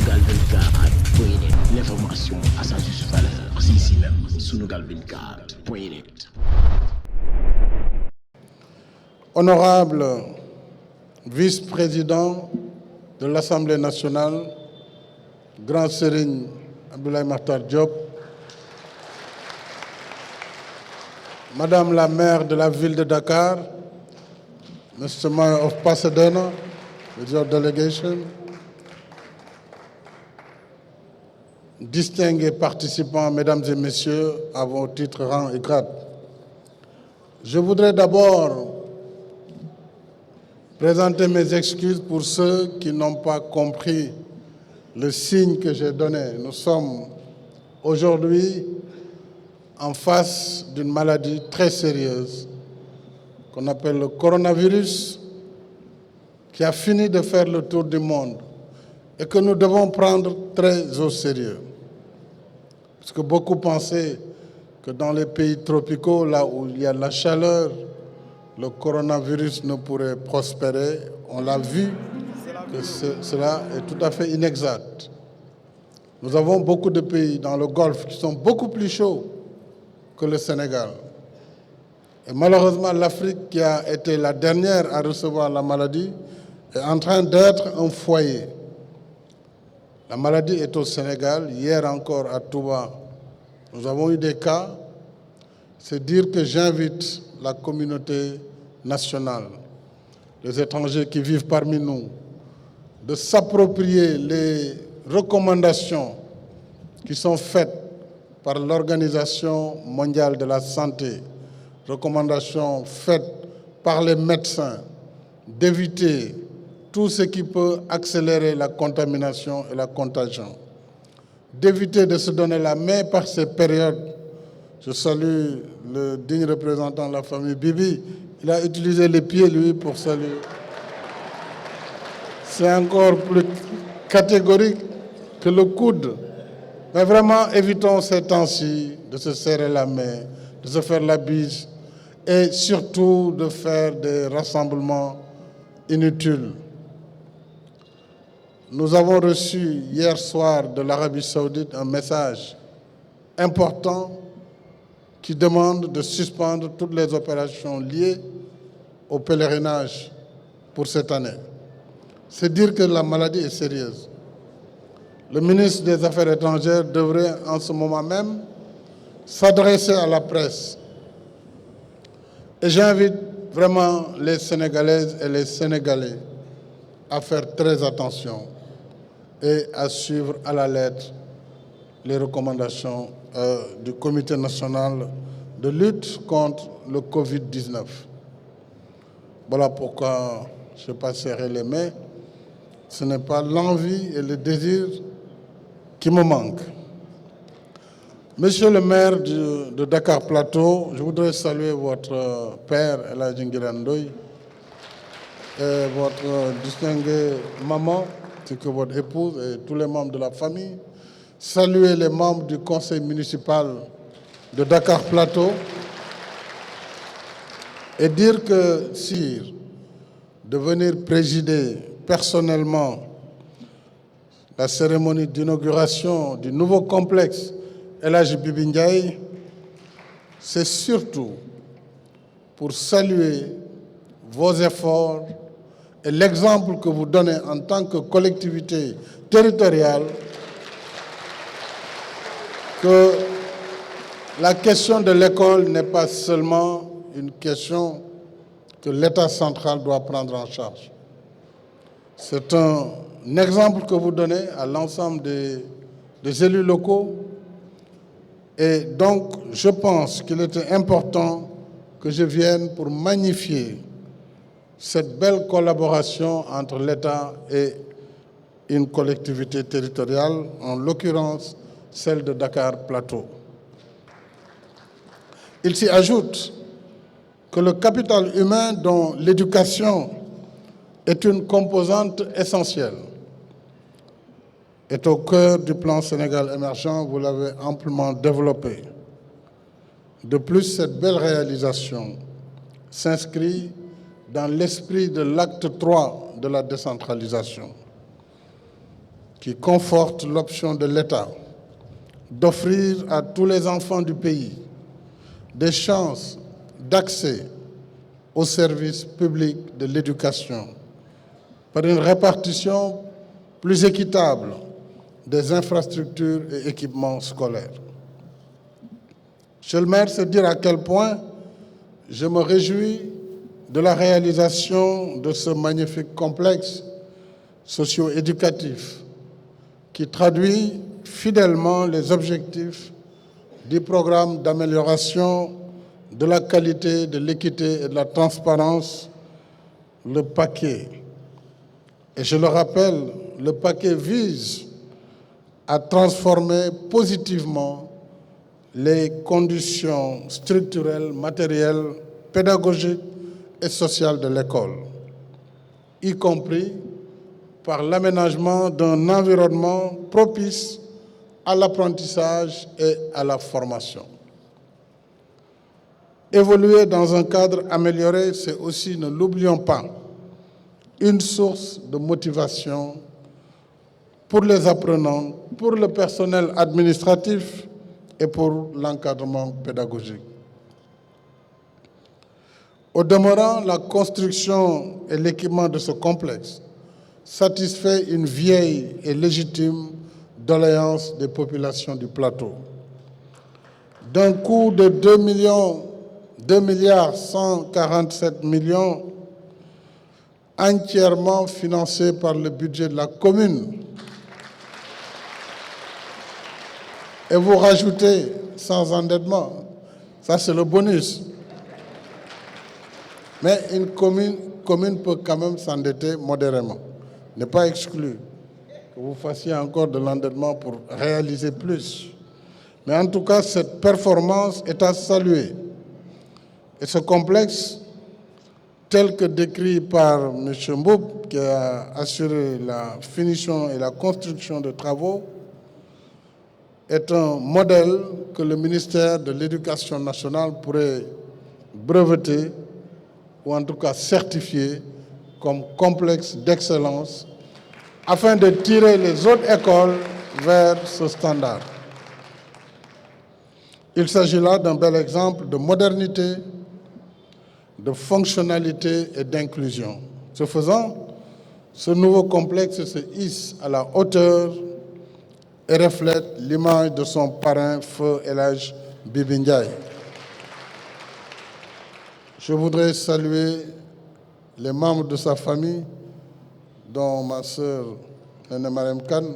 Sunugal 24.net, l'information à sa juste valeur, c'est ici même, Sunugal 24.net. Honorable vice-président de l'Assemblée nationale, Grand Serigne Abdoulaye Makhtar Diop, Madame la maire de la ville de Dakar, Mr. Mayor of Pasadena, with your delegation, distingués participants, mesdames et messieurs, à vos titres, rangs et grades. Je voudrais d'abord présenter mes excuses pour ceux qui n'ont pas compris le signe que j'ai donné. Nous sommes aujourd'hui en face d'une maladie très sérieuse qu'on appelle le coronavirus, qui a fini de faire le tour du monde et que nous devons prendre très au sérieux. Parce que beaucoup pensaient que dans les pays tropicaux, là où il y a la chaleur, le coronavirus ne pourrait prospérer. On l'a vu que cela est tout à fait inexact. Nous avons beaucoup de pays dans le Golfe qui sont beaucoup plus chauds que le Sénégal. Et malheureusement, l'Afrique, qui a été la dernière à recevoir la maladie, est en train d'être un foyer. La maladie est au Sénégal. Hier encore à Touba, nous avons eu des cas. C'est dire que j'invite la communauté nationale, les étrangers qui vivent parmi nous, de s'approprier les recommandations qui sont faites par l'Organisation mondiale de la santé, recommandations faites par les médecins, d'éviter tout ce qui peut accélérer la contamination et la contagion, d'éviter de se donner la main par ces périodes. Je salue le digne représentant de la famille Bibi. Il a utilisé les pieds, lui, pour saluer. C'est encore plus catégorique que le coude. Mais vraiment, évitons ces temps-ci de se serrer la main, de se faire la bise et surtout de faire des rassemblements inutiles. Nous avons reçu hier soir de l'Arabie Saoudite un message important qui demande de suspendre toutes les opérations liées au pèlerinage pour cette année. C'est dire que la maladie est sérieuse. Le ministre des Affaires étrangères devrait en ce moment même s'adresser à la presse. Et j'invite vraiment les Sénégalaises et les Sénégalais à faire très attention et à suivre à la lettre les recommandations du Comité national de lutte contre le Covid-19. Voilà pourquoi je ne vais pas serrer les mains. Ce n'est pas l'envie et le désir qui me manquent. Monsieur le maire de Dakar Plateau, je voudrais saluer votre père, El Hadji Nguirane Ndoye, et votre distinguée maman, ainsi que votre épouse et tous les membres de la famille. Saluer les membres du conseil municipal de Dakar Plateau et dire que si de venir présider personnellement la cérémonie d'inauguration du nouveau complexe El Hadji Bibi Ndiaye, c'est surtout pour saluer vos efforts et l'exemple que vous donnez en tant que collectivité territoriale, que la question de l'école n'est pas seulement une question que l'État central doit prendre en charge. C'est un exemple que vous donnez à l'ensemble des élus locaux. Et donc, je pense qu'il était important que je vienne pour magnifier cette belle collaboration entre l'État et une collectivité territoriale, en l'occurrence celle de Dakar Plateau. Il s'y ajoute que le capital humain dont l'éducation est une composante essentielle est au cœur du plan Sénégal émergent, vous l'avez amplement développé. De plus, cette belle réalisation s'inscrit dans l'esprit de l'acte 3 de la décentralisation. qui conforte l'option de l'État d'offrir à tous les enfants du pays des chances d'accès aux services publics de l'éducation par une répartition plus équitable des infrastructures et équipements scolaires. Monsieur le maire, c'est dire à quel point je me réjouis de la réalisation de ce magnifique complexe socio-éducatif qui traduit fidèlement les objectifs du programme d'amélioration de la qualité, de l'équité et de la transparence, le paquet. Et je le rappelle, le paquet vise à transformer positivement les conditions structurelles, matérielles, pédagogiques et sociales de l'école, y compris par l'aménagement d'un environnement propice à l'apprentissage et à la formation. Évoluer dans un cadre amélioré, c'est aussi, ne l'oublions pas, une source de motivation pour les apprenants, pour le personnel administratif et pour l'encadrement pédagogique. Au demeurant, la construction et l'équipement de ce complexe satisfait une vieille et légitime doléance des populations du plateau. D'un coût de 2,147 milliards, entièrement financé par le budget de la commune. Et vous rajoutez sans endettement, ça c'est le bonus. Mais une commune peut quand même s'endetter modérément. N'est pas exclu que vous fassiez encore de l'endettement pour réaliser plus. Mais en tout cas, cette performance est à saluer. Et ce complexe, tel que décrit par M. Mboup, qui a assuré la finition et la construction de travaux, est un modèle que le ministère de l'Éducation nationale pourrait breveter ou en tout cas certifier comme complexe d'excellence afin de tirer les autres écoles vers ce standard. Il s'agit là d'un bel exemple de modernité, de fonctionnalité et d'inclusion. Ce faisant, ce nouveau complexe se hisse à la hauteur et reflète l'image de son parrain, Feu El Hadj Bibi Ndiaye. Je voudrais saluer les membres de sa famille, dont ma sœur Néné Marème Kane,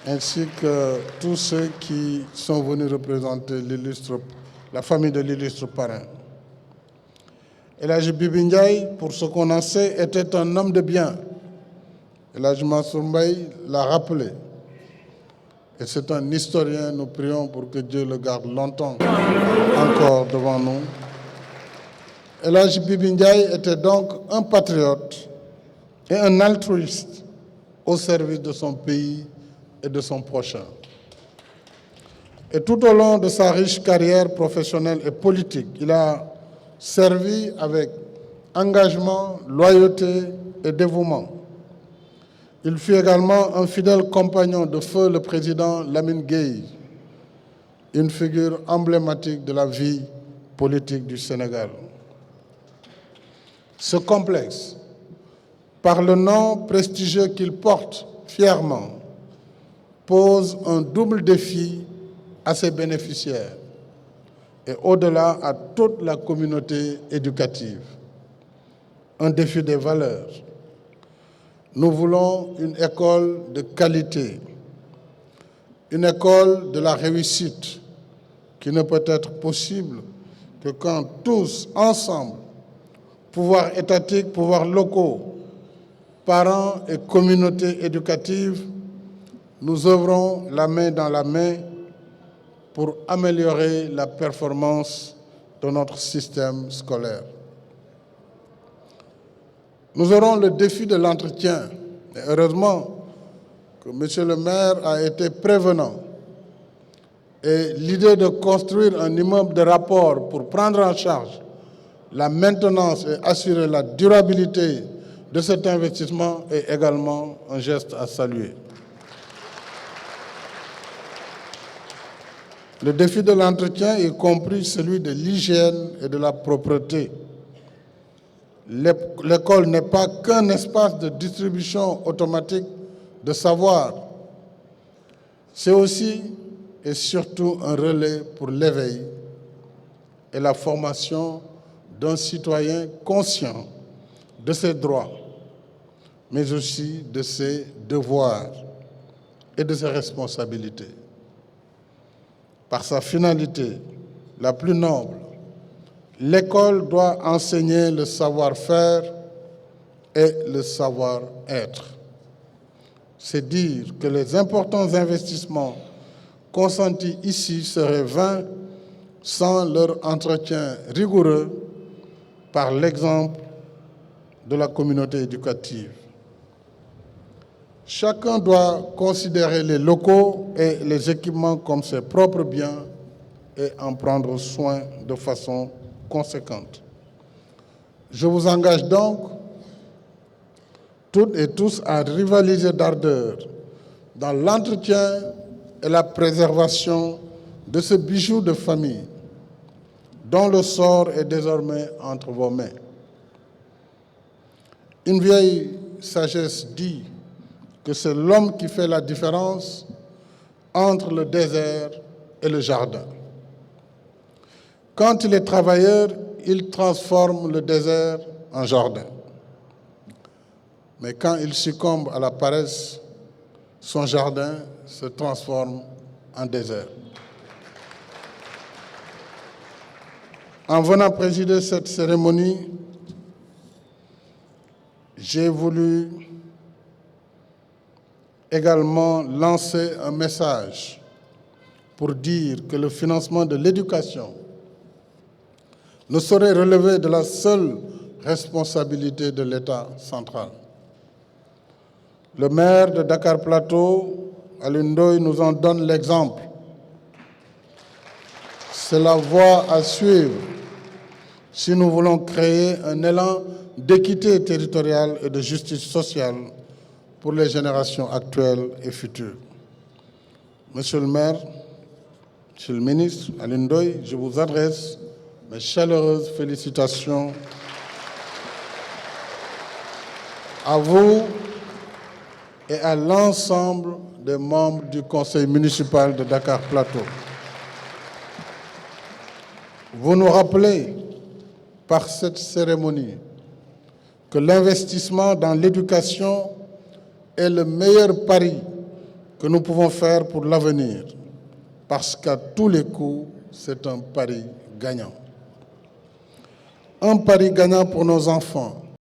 ainsi que tous ceux qui sont venus représenter la famille de l'illustre parrain. El Hadj Bibi Ndiaye, pour ce qu'on en sait, était un homme de bien. El Hadj Mansour Mbaye l'a rappelé. Et c'est un historien, nous prions pour que Dieu le garde longtemps encore devant nous. El Hadj Bibi Ndiaye était donc un patriote et un altruiste au service de son pays et de son prochain. Et tout au long de sa riche carrière professionnelle et politique, il a servi avec engagement, loyauté et dévouement. Il fut également un fidèle compagnon de feu le président Lamine Gueye, une figure emblématique de la vie politique du Sénégal. Ce complexe, par le nom prestigieux qu'il porte fièrement, pose un double défi à ses bénéficiaires et au-delà à toute la communauté éducative. Un défi des valeurs. Nous voulons une école de qualité, une école de la réussite qui ne peut être possible que quand tous, ensemble, pouvoirs étatiques, pouvoirs locaux, parents et communautés éducatives, nous œuvrons la main dans la main pour améliorer la performance de notre système scolaire. Nous aurons le défi de l'entretien. Et heureusement que M. le maire a été prévenant. Et l'idée de construire un immeuble de rapport pour prendre en charge la maintenance et assurer la durabilité de cet investissement est également un geste à saluer. Le défi de l'entretien y compris celui de l'hygiène et de la propreté. L'école n'est pas qu'un espace de distribution automatique de savoir. C'est aussi et surtout un relais pour l'éveil et la formation d'un citoyen conscient de ses droits, mais aussi de ses devoirs et de ses responsabilités. Par sa finalité la plus noble, l'école doit enseigner le savoir-faire et le savoir-être. C'est dire que les importants investissements consentis ici seraient vains sans leur entretien rigoureux par l'exemple de la communauté éducative. Chacun doit considérer les locaux et les équipements comme ses propres biens et en prendre soin de façon conséquente. Je vous engage donc, toutes et tous, à rivaliser d'ardeur dans l'entretien et la préservation de ce bijou de famille dont le sort est désormais entre vos mains. Une vieille sagesse dit que c'est l'homme qui fait la différence entre le désert et le jardin. Quand il est travailleur, il transforme le désert en jardin. Mais quand il succombe à la paresse, son jardin se transforme en désert. En venant présider cette cérémonie, j'ai voulu également lancer un message pour dire que le financement de l'éducation ne saurait relever de la seule responsabilité de l'État central. Le maire de Dakar Plateau, Alioune Ndoye, nous en donne l'exemple. C'est la voie à suivre si nous voulons créer un élan d'équité territoriale et de justice sociale pour les générations actuelles et futures. Monsieur le maire, monsieur le ministre Alioune Ndoye, je vous adresse mes chaleureuses félicitations à vous et à l'ensemble des membres du conseil municipal de Dakar Plateau. Vous nous rappelez par cette cérémonie que l'investissement dans l'éducation est le meilleur pari que nous pouvons faire pour l'avenir, parce qu'à tous les coups, c'est un pari gagnant. Un pari gagnant pour nos enfants,